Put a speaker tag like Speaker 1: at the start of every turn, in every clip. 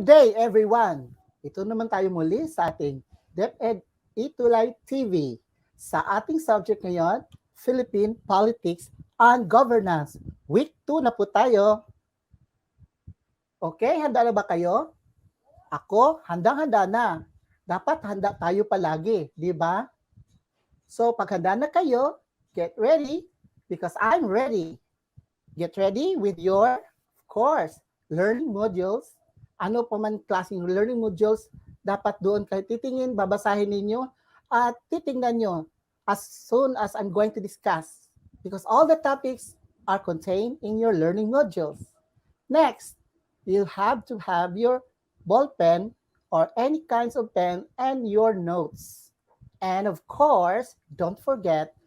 Speaker 1: Good day, everyone! Ito naman tayo muli sa ating DepEd ETULAY TV. Sa ating subject ngayon, Philippine Politics and Governance. Week 2 na po tayo. Okay, handa na ba kayo? Ako, handang-handa na. Dapat handa tayo palagi, di ba? So, pag handa na kayo, get ready because I'm ready. Get ready with your, of course, learning modules. Ano pa man klaseng learning modules, dapat doon kayo titingin, babasahin ninyo, at titingnan nyo as soon as I'm going to discuss. Because all the topics are contained in your learning modules. Next, you have to have your ball pen or any kinds of pen and your notes. And of course, don't forget,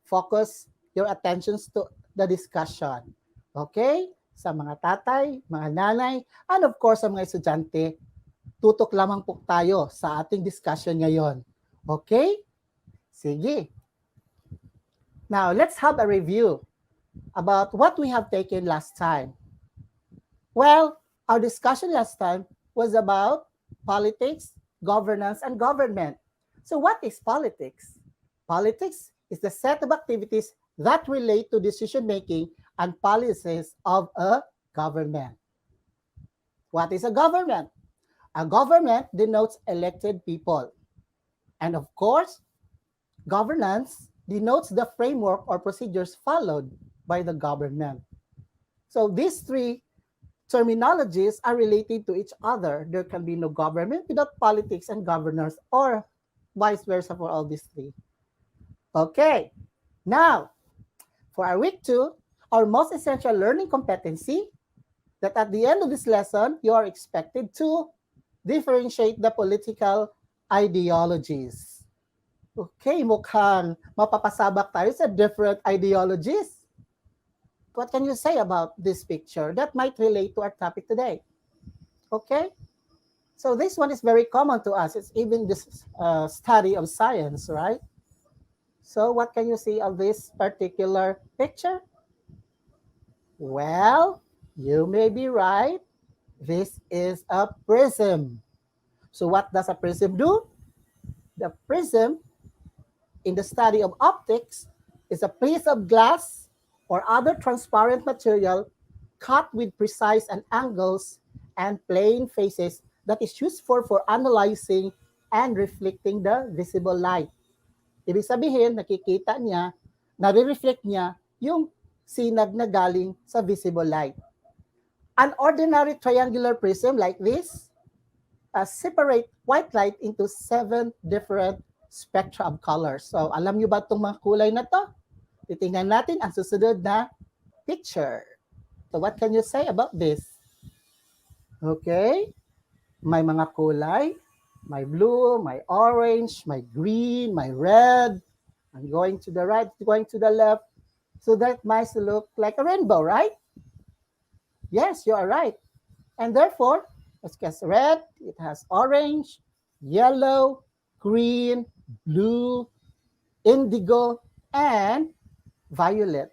Speaker 1: focus your attentions to the discussion. Okay? Sa mga tatay, mga nanay, and of course sa mga estudyante, tutok lamang po tayo sa ating discussion ngayon. Okay? Sige. Now, let's have a review about what we have taken last time. Well, our discussion last time was about politics, governance, and government. So what is politics? Politics is the set of activities that relate to decision-making and policies of a government. What is a government? A government denotes elected people. And of course, governance denotes the framework or procedures followed by the government. So these three terminologies are related to each other. There can be no government without politics and governors, or vice versa for all these three. Okay, now, for our week 2, our most essential learning competency, that at the end of this lesson, you are expected to differentiate the political ideologies. Okay, mukhang mapapasabak tayo sa different ideologies. What can you say about this picture that might relate to our topic today? Okay, so this one is very common to us. It's even this study of science, right? So what can you see of this particular picture? Well, you may be right. This is a prism. So what does a prism do? The prism, in the study of optics, is a piece of glass or other transparent material cut with precise angles and plane faces that is useful for analyzing and reflecting the visible light. Ibig sabihin, nakikita niya, nare-reflect niya yung sinag na galing sa visible light. An ordinary triangular prism like this separate white light into 7 different spectra of colors. So alam niyo ba itong mga kulay na to? Titingnan natin ang susunod na picture. So what can you say about this? Okay, may mga kulay. My blue, my orange, my green, my red. I'm going to the right, going to the left. So that might look like a rainbow, right? Yes, you are right. And therefore, let's guess red, it has orange, yellow, green, blue, indigo, and violet.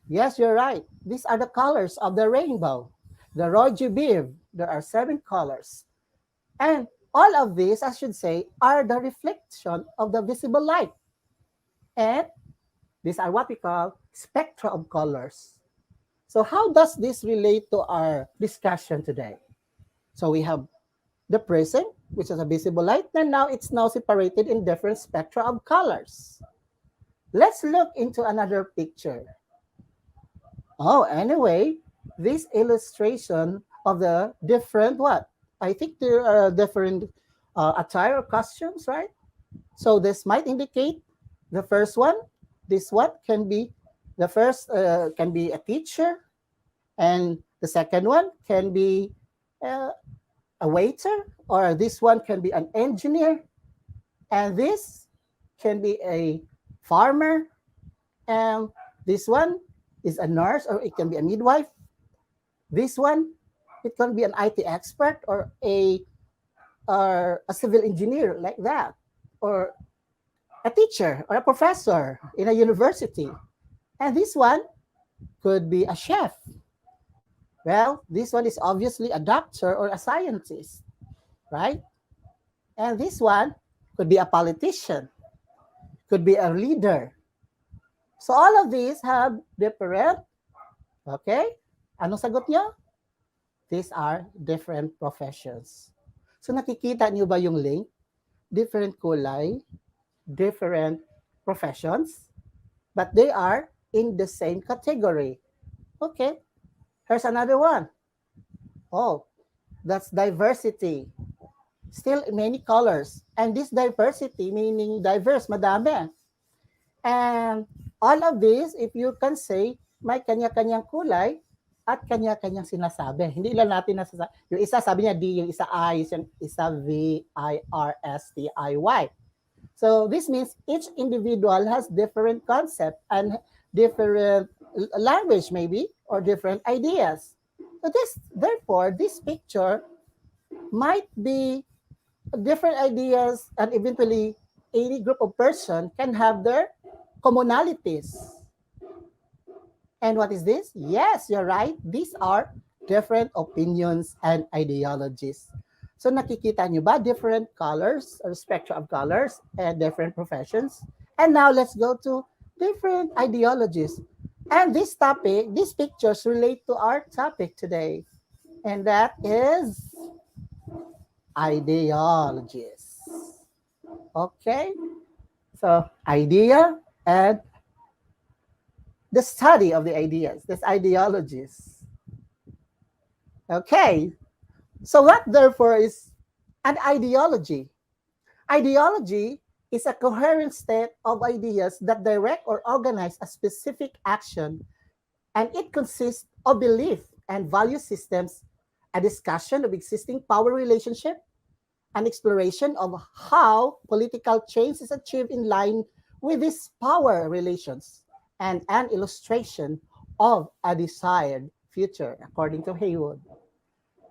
Speaker 1: Yes, you're right. These are the colors of the rainbow. The Roger Biv, there are 7 colors. And all of these, I should say, are the reflection of the visible light. And these are what we call spectra of colors. So how does this relate to our discussion today? So we have the prism, which is a visible light, and now it's now separated in different spectra of colors. Let's look into another picture. Oh, anyway, this illustration of the different what? I think there are different attire or costumes, right? So this might indicate the first one. This one can be the first can be a teacher, and the second one can be a waiter, or this one can be an engineer, and this can be a farmer, and this one is a nurse, or it can be a midwife. This one, it can be an IT expert or a civil engineer like that, or a teacher or a professor in a university. And this one could be a chef. Well, this one is obviously a doctor or a scientist, right? And this one could be a politician, could be a leader. So all of these have different, okay? Anong sagot nyo? These are different professions. So nakikita niyo ba yung link? Different kulay, different professions, but they are in the same category. Okay, here's another one. Oh, that's diversity. Still many colors. And this diversity, meaning diverse, madami. And all of this, if you can say, may kanya-kanyang kulay at kanya-kanyang sinasabi. Hindi lang natin nasasabi. Yung isa sabi niya D, yung isa I, yung isa VIRSTIY. So this means each individual has different concept and different language maybe or different ideas. So therefore, this picture might be different ideas and eventually any group of person can have their commonalities. And what is this? Yes, you're right. These are different opinions and ideologies. So nakikita nyo ba different colors or spectrum of colors and different professions? And now let's go to different ideologies. And this topic, these pictures relate to our topic today. And that is ideologies. Okay? So idea and the study of the ideas, these ideologies. Okay, so what therefore is an ideology? Ideology is a coherent state of ideas that direct or organize a specific action, and it consists of belief and value systems, a discussion of existing power relationship, an exploration of how political change is achieved in line with these power relations, and an illustration of a desired future, according to Haywood.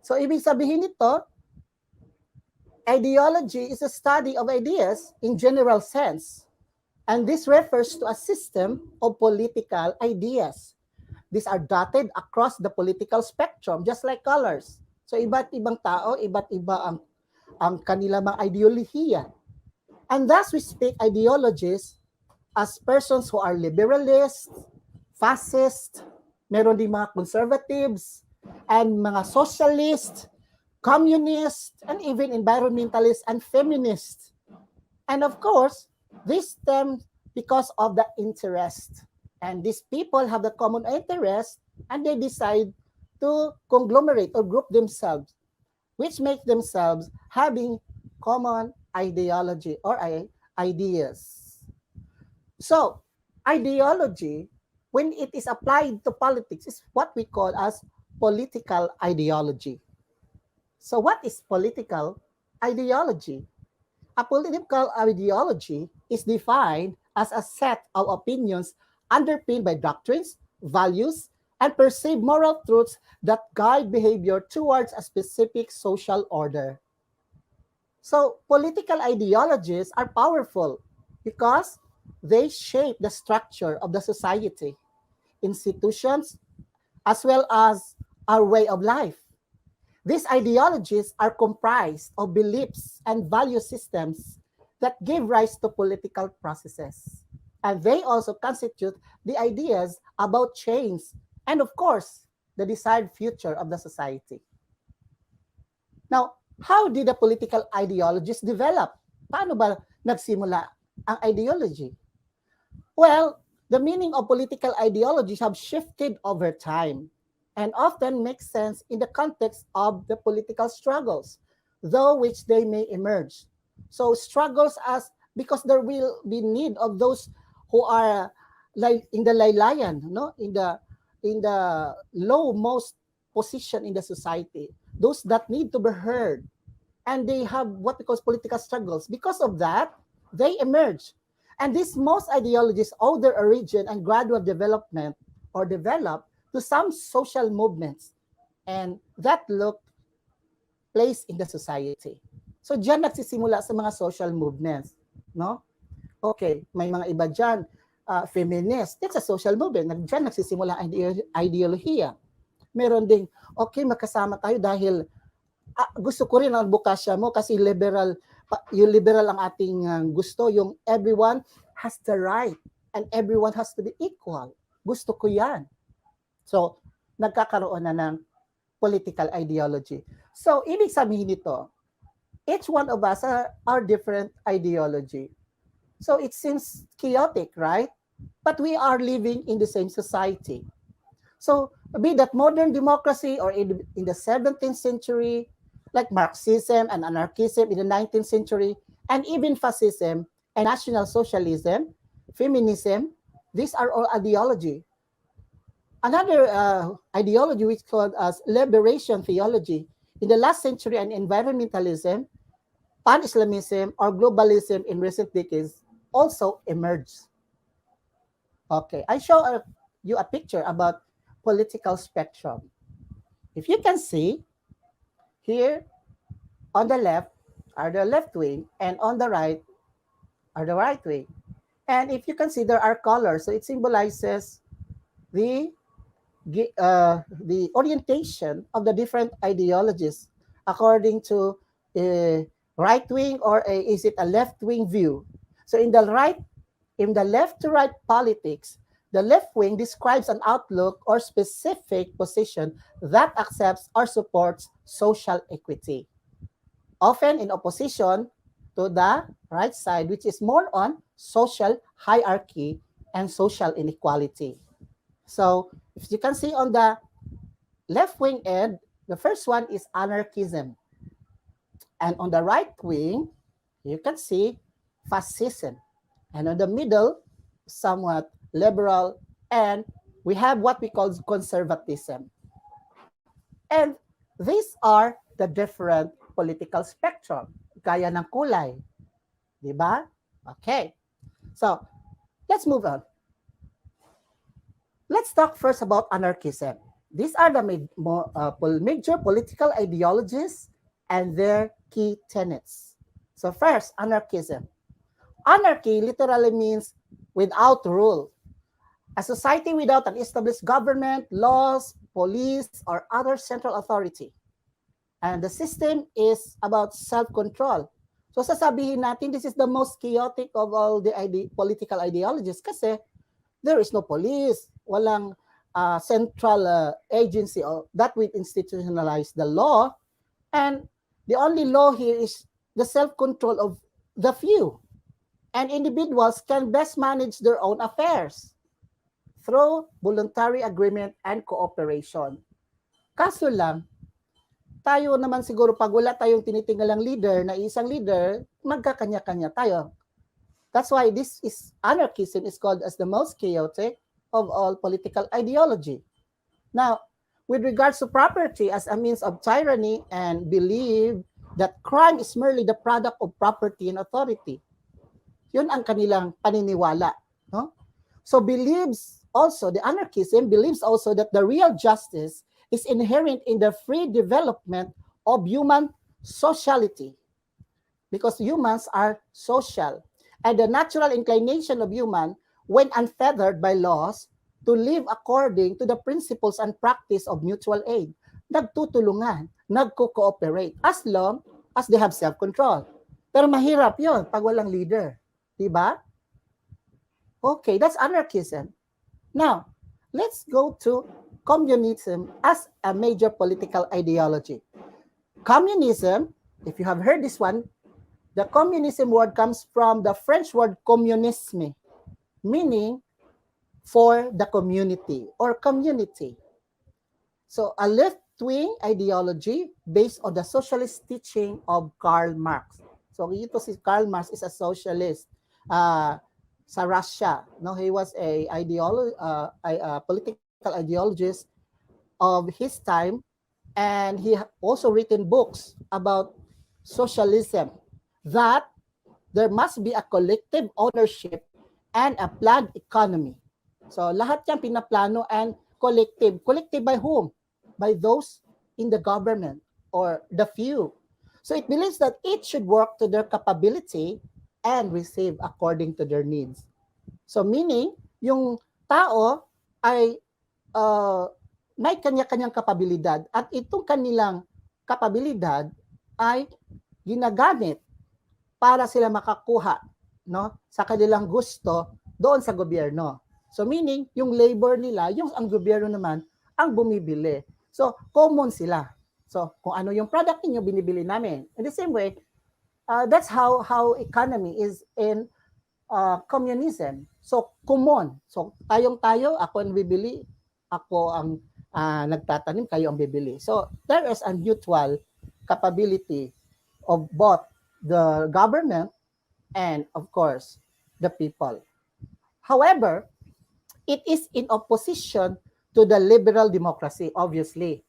Speaker 1: So, ibig sabihin nito, ideology is a study of ideas in general sense. And this refers to a system of political ideas. These are dotted across the political spectrum, just like colors. So, iba't ibang tao, iba't iba ang kanila mga ideolohiya. And thus, we speak ideologies as persons who are liberalist, fascist, meron din mga conservatives, and mga socialist, communist, and even environmentalist and feminist. And of course, this stem because of the interest. And these people have the common interest and they decide to conglomerate or group themselves, which make themselves having common ideology or ideas. So, ideology, when it is applied to politics, is what we call as political ideology. So, what is political ideology? A political ideology is defined as a set of opinions underpinned by doctrines, values, and perceived moral truths that guide behavior towards a specific social order. So, political ideologies are powerful because they shape the structure of the society, institutions, as well as our way of life. These ideologies are comprised of beliefs and value systems that give rise to political processes. And they also constitute the ideas about change and, of course, the desired future of the society. Now, how did the political ideologies develop? Paano ba nagsimula ang ideology? Well, the meaning of political ideologies have shifted over time and often make sense in the context of the political struggles, though which they may emerge. So struggles as because there will be need of those who are like in the laylayan, no, in the lowmost position in the society, those that need to be heard, and they have what we call political struggles. Because of that, they emerge. And these most ideologies owe their origin and gradual development or develop to some social movements and that look place in the society. So diyan nagsisimula sa mga social movements, no? Okay, may mga iba diyan, feminist, it's a social movement. Diyan nagsisimula ang ideolohiya. Meron ding, okay, magkasama tayo dahil gusto ko rin ang advokasya mo kasi yung liberal ang ating gusto, yung everyone has the right and everyone has to be equal. Gusto ko yan. So, nagkakaroon na ng political ideology. So, ibig sabihin nito, each one of us are different ideology. So, it seems chaotic, right? But we are living in the same society. So, be that modern democracy or in the 17th century, like Marxism and anarchism in the 19th century, and even fascism and National Socialism, feminism, these are all ideology. Another ideology which is called as liberation theology in the last century, and environmentalism, pan-Islamism, or globalism in recent decades also emerged. Okay, I show you a picture about political spectrum. If you can see, here on the left are the left wing, and on the right are the right wing. And if you can see, there are colors, so it symbolizes the orientation of the different ideologies according to a right wing or is it a left wing view. So in the left to right politics, the left wing describes an outlook or specific position that accepts or supports social equity, often in opposition to the right side, which is more on social hierarchy and social inequality. So, if you can see on the left wing end, the first one is anarchism. And on the right wing, you can see fascism. And on the middle, somewhat liberal, and we have what we call conservatism. And these are the different political spectrum, gaya ng kulay. Diba? Okay. So, let's move on. Let's talk first about anarchism. These are the major political ideologies and their key tenets. So first, anarchism. Anarchy literally means without rule. A society without an established government, laws, police, or other central authority. And the system is about self-control. So sasabihin natin, this is the most chaotic of all the political ideologies kasi there is no police, walang central agency that will institutionalize the law, and the only law here is the self-control of the few. And individuals can best manage their own affairs through voluntary agreement and cooperation. Kaso lang, tayo naman siguro pag wala tayong tinitinggalang leader na isang leader, magkakanya-kanya tayo. That's why anarchism is called as the most chaotic of all political ideology. Now, with regards to property as a means of tyranny and believe that crime is merely the product of property and authority. Yun ang kanilang paniniwala. No? So the anarchism believes also that the real justice is inherent in the free development of human sociality because humans are social. And the natural inclination of human, when unfeathered by laws, to live according to the principles and practice of mutual aid. Nagtutulungan, nagko-cooperate as long as they have self-control. Pero mahirap yon pag walang leader. Diba? Okay, that's anarchism. Now, let's go to communism as a major political ideology. Communism, if you have heard this one, the communism word comes from the French word communisme, meaning for the community or community. So a left-wing ideology based on the socialist teaching of Karl Marx. So ito si Karl Marx is a socialist sa Russia. No, he was a political ideologist of his time, and he also written books about socialism, that there must be a collective ownership and a planned economy. So lahat yan pinaplano and collective. Collective by whom? By those in the government or the few. So it believes that each should work to their capability and receive according to their needs. So meaning, yung tao ay may kanya-kanyang kapabilidad at itong kanilang kapabilidad ay ginagamit para sila makakuha, no, sa kanilang gusto doon sa gobyerno. So meaning, yung labor nila, yung ang gobyerno naman ang bumibili. So common sila. So kung ano yung product niyo binibili namin. In the same way, that's how economy is in communism. So common. So tayong-tayo, ako ang bibili, ako ang nagtatanim, kayo ang bibili. So there is a mutual capability of both the government and of course the people. However, it is in opposition to the liberal democracy, obviously,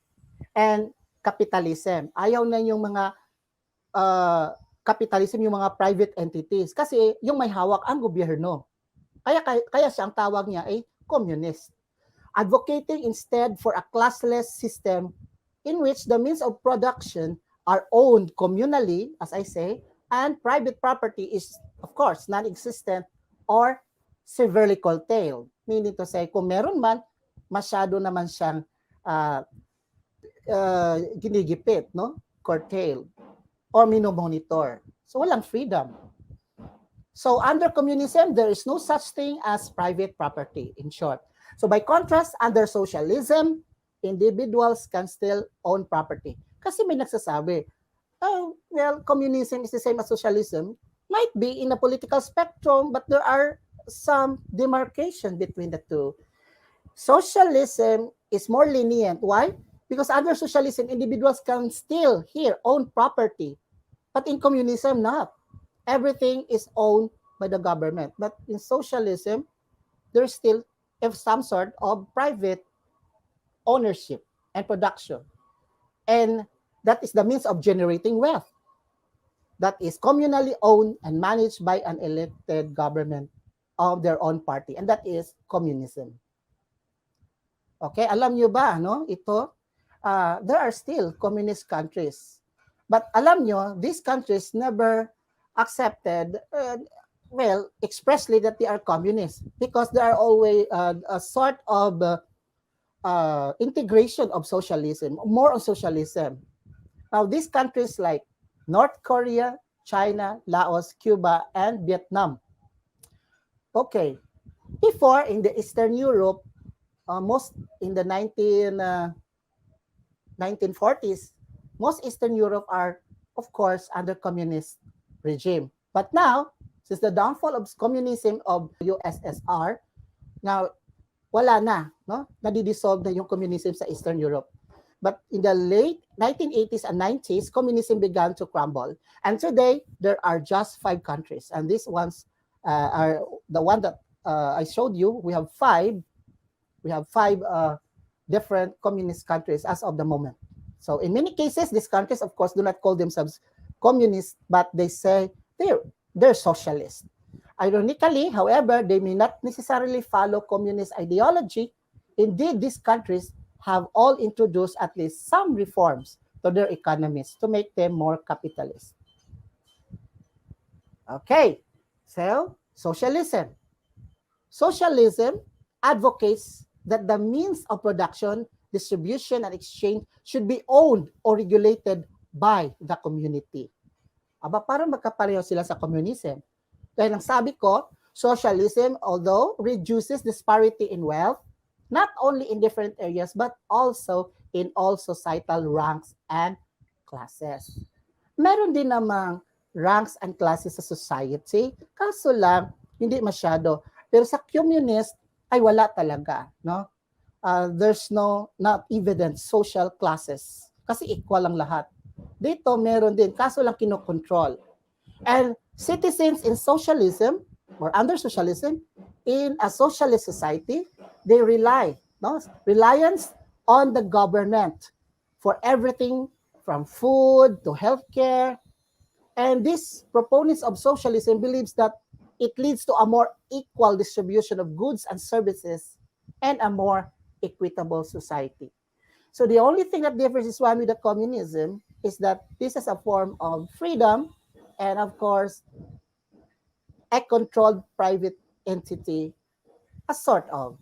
Speaker 1: and capitalism. Ayaw na yung mga capitalism, yung mga private entities, kasi yung may hawak ang gobyerno. Kaya siya ang tawag niya ay communist. Advocating instead for a classless system in which the means of production are owned communally, as I say, and private property is, of course, non-existent or severely curtailed. Meaning to say, kung meron man, masyado naman siyang ginigipit, no? Curtailed or minomonitor. So walang freedom. So under communism, there is no such thing as private property, in short. So by contrast, under socialism, individuals can still own property. Kasi may nagsasabi, oh, well, communism is the same as socialism. Might be in a political spectrum, but there are some demarcation between the two. Socialism is more lenient. Why? Because under socialism, individuals can still here own property. But in communism, not. Everything is owned by the government. But in socialism, there's still some sort of private ownership and production. And that is the means of generating wealth. That is communally owned and managed by an elected government of their own party. And that is communism. Okay, alam nyo ba, no? Ito, there are still communist countries. But alam nyo, these countries never accepted, expressly that they are communist because there are always a sort of integration of socialism, more on socialism. Now, these countries like North Korea, China, Laos, Cuba, and Vietnam. Okay, before in the Eastern Europe, most in the 1940s, most Eastern Europe are, of course, under communist regime. But now, since the downfall of communism of USSR, now, wala na, no? Nadidissolve na yung communism sa Eastern Europe. But in the late 1980s and 90s, communism began to crumble. And today, there are just 5 countries. And these ones are the one that I showed you. We have 5 different communist countries as of the moment. So in many cases, these countries, of course, do not call themselves communist, but they say they're socialist. Ironically, however, they may not necessarily follow communist ideology. Indeed, these countries have all introduced at least some reforms to their economies to make them more capitalist. Okay, so socialism. Socialism advocates that the means of production, distribution, and exchange should be owned or regulated by the community. Aba, parang magkapareho sila sa communism. Dahil ang sabi ko, socialism, although reduces disparity in wealth, not only in different areas, but also in all societal ranks and classes. Meron din namang ranks and classes sa society, kaso lang, hindi masyado. Pero sa communist, ay wala talaga, no? There's not evident social classes kasi equal lang lahat. Dito meron din, kaso lang kinokontrol. And citizens in socialism or under socialism, in a socialist society, they reliance on the government for everything from food to healthcare. And these proponents of socialism believes that it leads to a more equal distribution of goods and services and a more equitable society. So the only thing that differs is one with the communism is that this is a form of freedom and of course a controlled private entity, a sort of.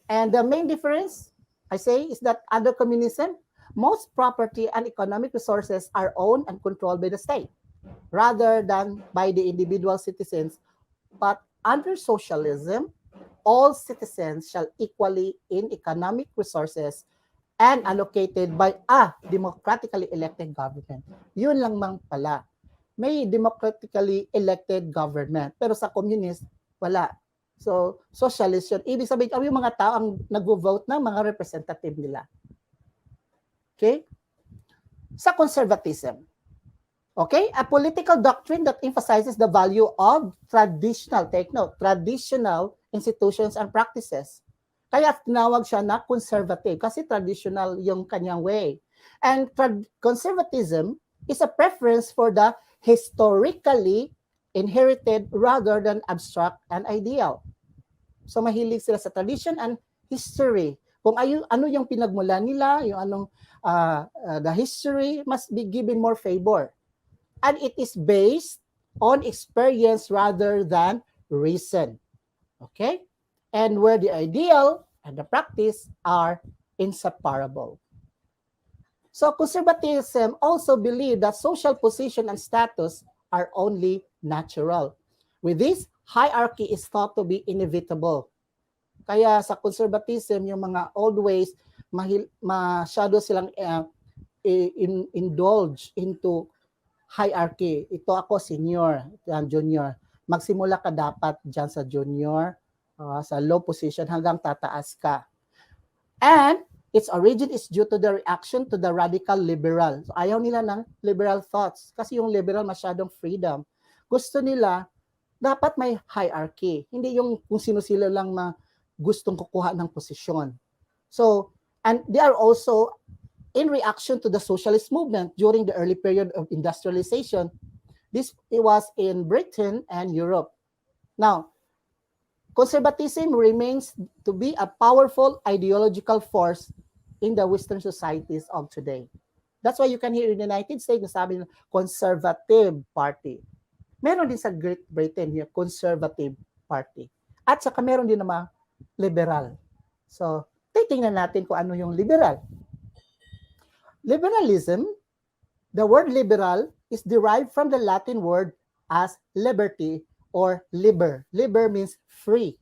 Speaker 1: And the main difference I say is that under communism, most property and economic resources are owned and controlled by the state rather than by the individual citizens. But under socialism, all citizens shall equally in economic resources and allocated by a democratically elected government. Yun lang mang pala. May democratically elected government. Pero sa communist, wala. So, socialist yun. Ibig sabihin, yung mga tao ang nag-vote ng mga representative nila. Okay? Sa conservatism. Okay? A political doctrine that emphasizes the value of traditional, take note, traditional institutions and practices. Kaya tinawag siya na conservative kasi traditional yung kanyang way. And conservatism is a preference for the historically inherited rather than abstract and ideal. So mahilig sila sa tradition and history. Kung ano yung pinagmula nila, yung anong the history must be given more favor. And it is based on experience rather than reason. Okay? And where the ideal and the practice are inseparable. So conservatism also believe that social position and status are only natural. With this, hierarchy is thought to be inevitable. Kaya sa conservatism, yung mga old ways, masyado silang indulge into hierarchy. Ito ako senior, yan junior. Magsimula ka dapat dyan sa junior, sa low position hanggang tataas ka. And its origin is due to the reaction to the radical liberal. So, ayaw nila ng liberal thoughts kasi yung liberal masyadong freedom. Gusto nila, dapat may hierarchy. Hindi yung kung sino sila lang gustong kukuha ng posisyon. So, and they are also in reaction to the socialist movement during the early period of industrialization. It was in Britain and Europe. Now, conservatism remains to be a powerful ideological force in the Western societies of today. That's why you can hear in the United States na sabi ng conservative party. Meron din sa Great Britain yung conservative party. At saka meron din naman liberal. So, titingnan natin kung ano yung liberal. Liberalism, the word liberal is derived from the Latin word as liberty or liber. Liber means free.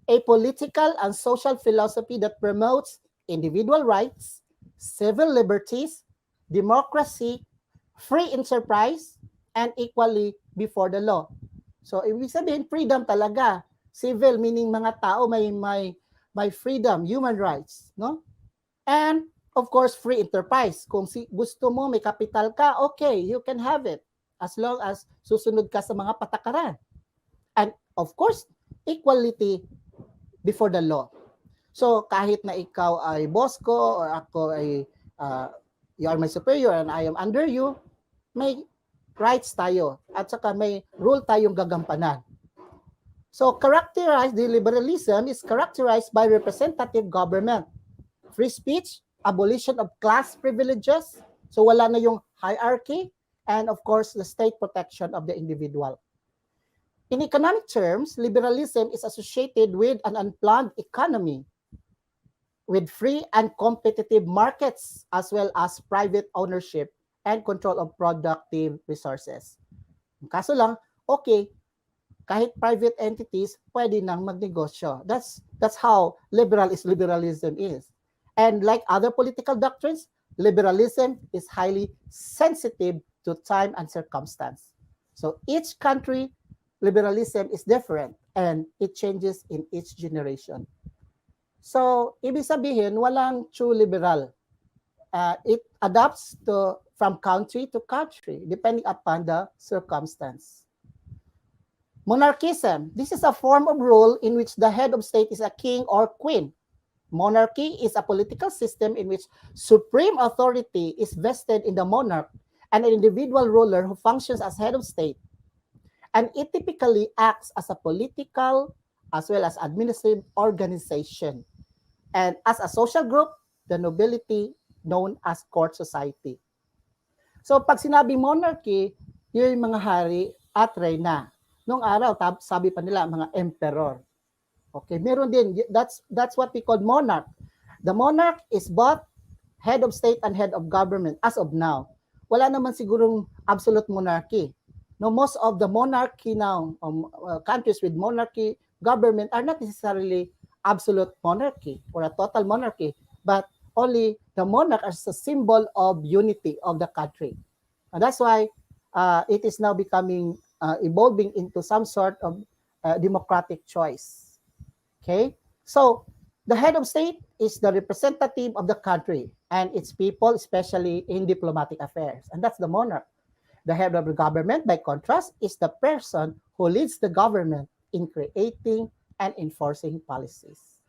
Speaker 1: A political and social philosophy that promotes individual rights, civil liberties, democracy, free enterprise, and equally before the law. So, ibig sabihin, freedom talaga. Civil, meaning mga tao may freedom, human rights. No? And, of course, free enterprise. Kung gusto mo, may kapital ka, okay, you can have it. As long as susunod ka sa mga patakaran. And, of course, equality before the law. So, kahit na ikaw ay boss ko or ako ay you are my superior and I am under you, may rights tayo at saka may rule tayong gagampanan. So, the liberalism is characterized by representative government, free speech, abolition of class privileges, so wala na yung hierarchy, and of course, the state protection of the individual. In economic terms, liberalism is associated with an unplanned economy, with free and competitive markets, as well as private ownership and control of productive resources. Kaso lang, okay, kahit private entities, pwede nang magnegosyo. That's how liberalism is. And like other political doctrines, liberalism is highly sensitive to time and circumstance. So each country, liberalism is different and it changes in each generation. So, ibig sabihin, walang true liberal. It adapts from country to country, depending upon the circumstance. Monarchism. This is a form of rule in which the head of state is a king or queen. Monarchy is a political system in which supreme authority is vested in the monarch and an individual ruler who functions as head of state. And it typically acts as a political as well as administrative organization. And as a social group, the nobility known as court society. So pag sinabi monarchy, yun yung mga hari at reyna. Noong araw, sabi pa nila mga emperor. Okay, meron din, that's what we call monarch. The monarch is both head of state and head of government as of now. Wala naman sigurong absolute monarchy. No, most of the monarchy now, countries with monarchy government are not necessarily absolute monarchy or a total monarchy, but only the monarch as a symbol of unity of the country. And that's why it is now becoming evolving into some sort of democratic choice. Okay, so the head of state is the representative of the country and its people, especially in diplomatic affairs, and that's the monarch. The head of the government, by contrast, is the person who leads the government in creating and enforcing policies.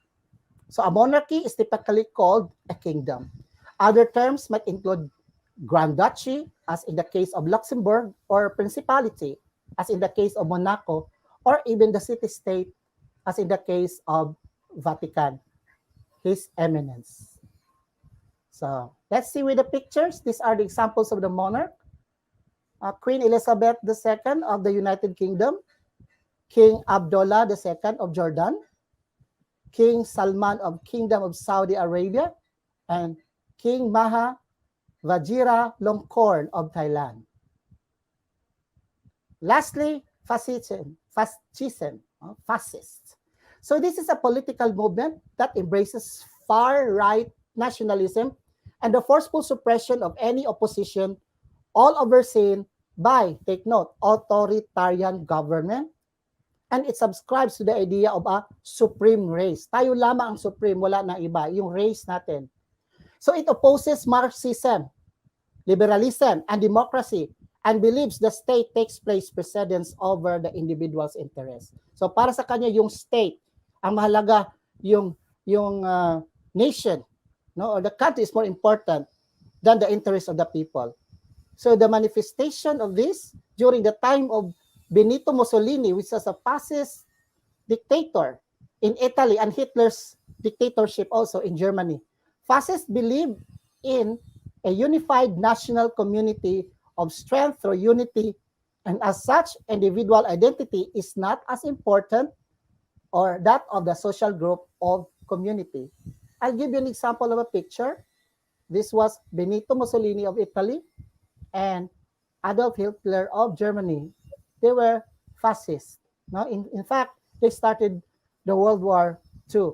Speaker 1: So a monarchy is typically called a kingdom. Other terms might include Grand Duchy, as in the case of Luxembourg, or Principality, as in the case of Monaco, or even the city-state, as in the case of Vatican, His Eminence. So let's see with the pictures. These are the examples of the monarch. Queen Elizabeth II of the United Kingdom, King Abdullah II of Jordan, King Salman of Kingdom of Saudi Arabia, and King Maha Vajiralongkorn of Thailand. Lastly, fascism. So this is a political movement that embraces far-right nationalism and the forceful suppression of any opposition, all overseen by, take note, authoritarian government, and it subscribes to the idea of a supreme race. Tayo lamang ang supreme, wala na iba, yung race natin. So it opposes Marxism, liberalism, and democracy, and believes the state takes place precedence over the individual's interest. So para sa kanya, yung state, ang mahalaga, yung nation, no, or the country is more important than the interest of the people. So the manifestation of this during the time of Benito Mussolini, which was a fascist dictator in Italy, and Hitler's dictatorship also in Germany. Fascists believed in a unified national community of strength through unity, and as such, individual identity is not as important or that of the social group of community. I'll give you an example of a picture. This was Benito Mussolini of Italy and Adolf Hitler of Germany. They were fascists. No? In fact, they started the World War II.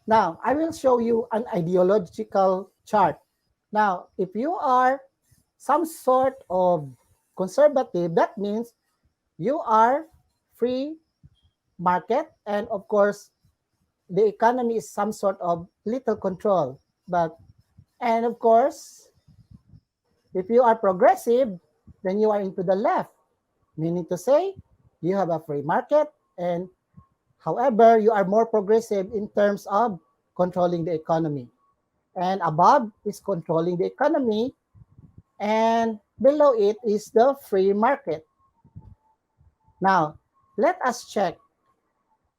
Speaker 1: Now, I will show you an ideological chart. Now, if you are some sort of conservative, that means you are free market, and of course, the economy is some sort of little control. And of course, if you are progressive, then you are into the left, meaning to say you have a free market, and however, you are more progressive in terms of controlling the economy. And above is controlling the economy, and below it is the free market. Now, let us check.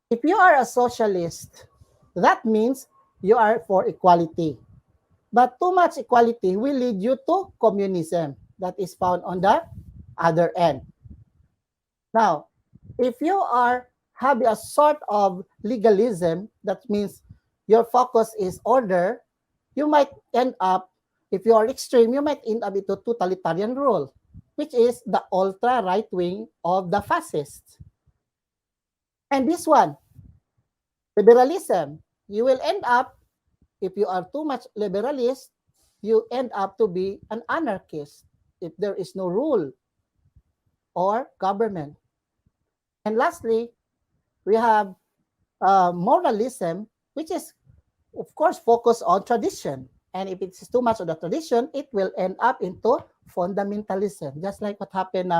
Speaker 1: If you are a socialist, that means you are for equality. But too much equality will lead you to communism that is found on the other end. Now, if you are having a sort of legalism, that means your focus is order, you might end up, if you are extreme, you might end up into totalitarian rule, which is the ultra right wing of the fascists. And this one, liberalism, you will end up, if you are too much liberalist, you end up to be an anarchist if there is no rule or government. And lastly, we have moralism, which is, of course, focused on tradition. And if it's too much of the tradition, it will end up into fundamentalism, just like what happened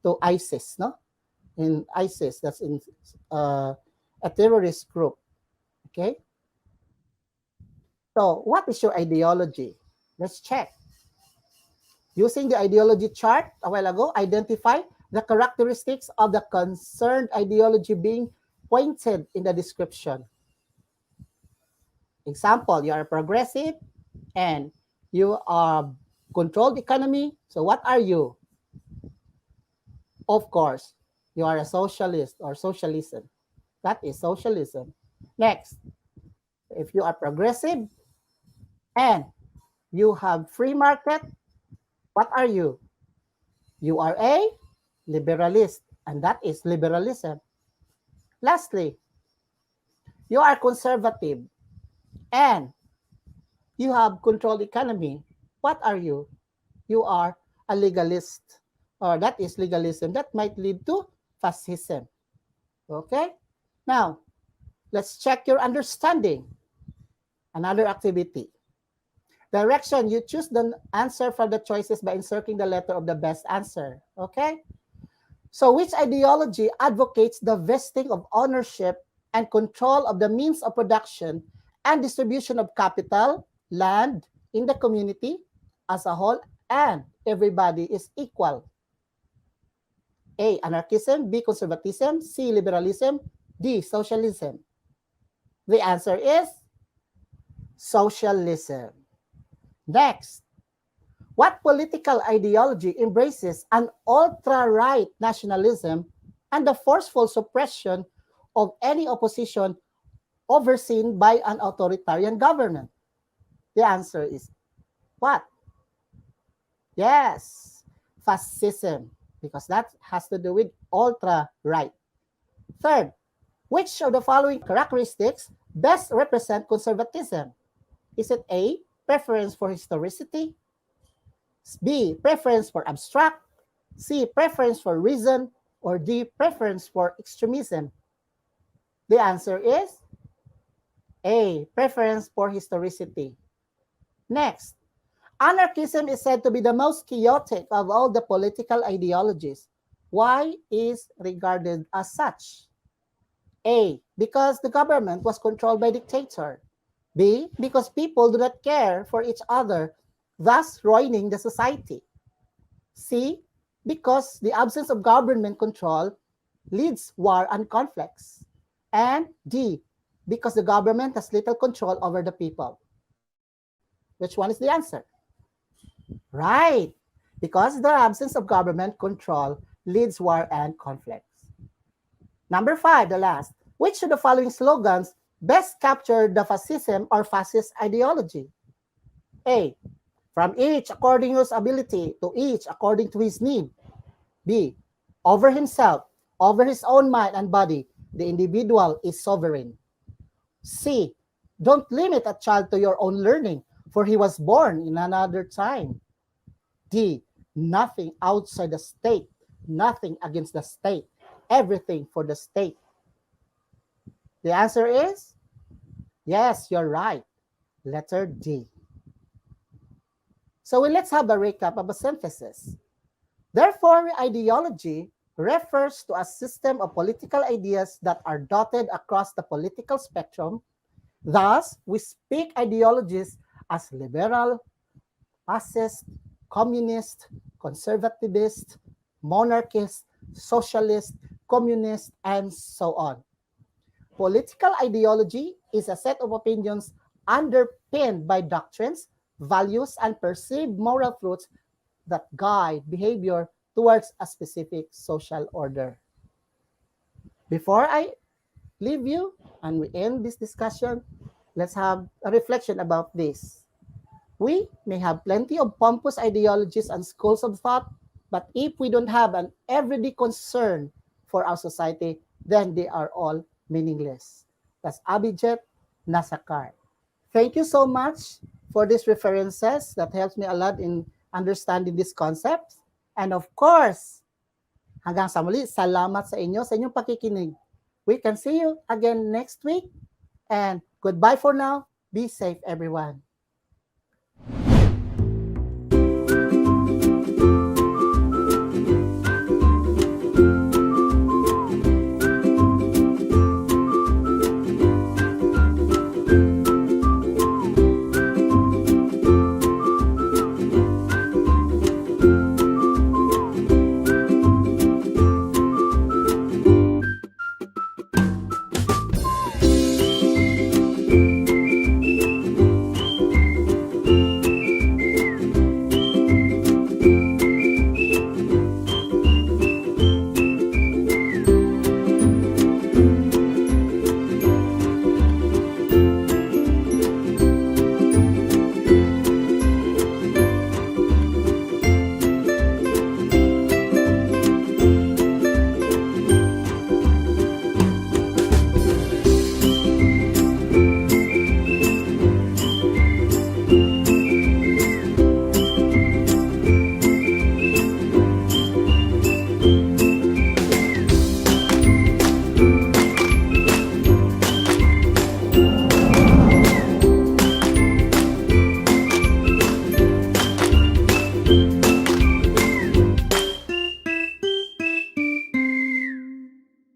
Speaker 1: to ISIS, no? In ISIS, that's in a terrorist group. Okay? So, what is your ideology? Let's check. Using the ideology chart a while ago, identify the characteristics of the concerned ideology being pointed in the description. Example, you are progressive and you are controlled economy. So what are you? Of course, you are a socialist or socialism. That is socialism. Next, If you are progressive and you have free market, what are you? You are a liberalist, and that is liberalism. Lastly, you are conservative and you have controlled economy. What are you? You are a legalist, or that is legalism that might lead to fascism. Okay? Now, let's check your understanding. Another activity. Direction, you choose the answer from the choices by inserting the letter of the best answer. Okay? So which ideology advocates the vesting of ownership and control of the means of production and distribution of capital, land in the community as a whole, and everybody is equal? A, anarchism, B, conservatism, C, liberalism, D, socialism. The answer is socialism. Next, what political ideology embraces an ultra-right nationalism and the forceful suppression of any opposition overseen by an authoritarian government? The answer is what? Yes, fascism, because that has to do with ultra-right. Third, which of the following characteristics best represent conservatism? Is it A, preference for historicity, B, preference for abstract, C, preference for reason, or D, preference for extremism? The answer is A, preference for historicity. Next, anarchism is said to be the most chaotic of all the political ideologies. Why is regarded as such? A, because the government was controlled by dictator. B, because people do not care for each other, thus ruining the society. C, because the absence of government control leads war and conflicts. And D, because the government has little control over the people. Which one is the answer? Right, because the absence of government control leads war and conflicts. Number 5, the last. Which of the following slogans best capture the fascism or fascist ideology? A, from each according to his ability, to each according to his need. B, over himself, over his own mind and body, the individual is sovereign. C, don't limit a child to your own learning, for he was born in another time. D, nothing outside the state, nothing against the state, everything for the state. The answer is, yes, you're right. Letter D. So let's have a recap of a synthesis. Therefore, ideology refers to a system of political ideas that are dotted across the political spectrum. Thus, we speak ideologies as liberal, fascist, communist, conservativist, monarchist, socialist, communist, and so on. Political ideology is a set of opinions underpinned by doctrines, values, and perceived moral truths that guide behavior towards a specific social order. Before I leave you and we end this discussion, let's have a reflection about this. We may have plenty of pompous ideologies and schools of thought, but if we don't have an everyday concern for our society, then they are all meaningless. That's Abhijit Nasakar. Thank you so much for these references. That helps me a lot in understanding these concepts. And of course, hanggang sa muli, salamat sa inyo, sa inyong pakikinig. We can see you again next week. And goodbye for now. Be safe, everyone.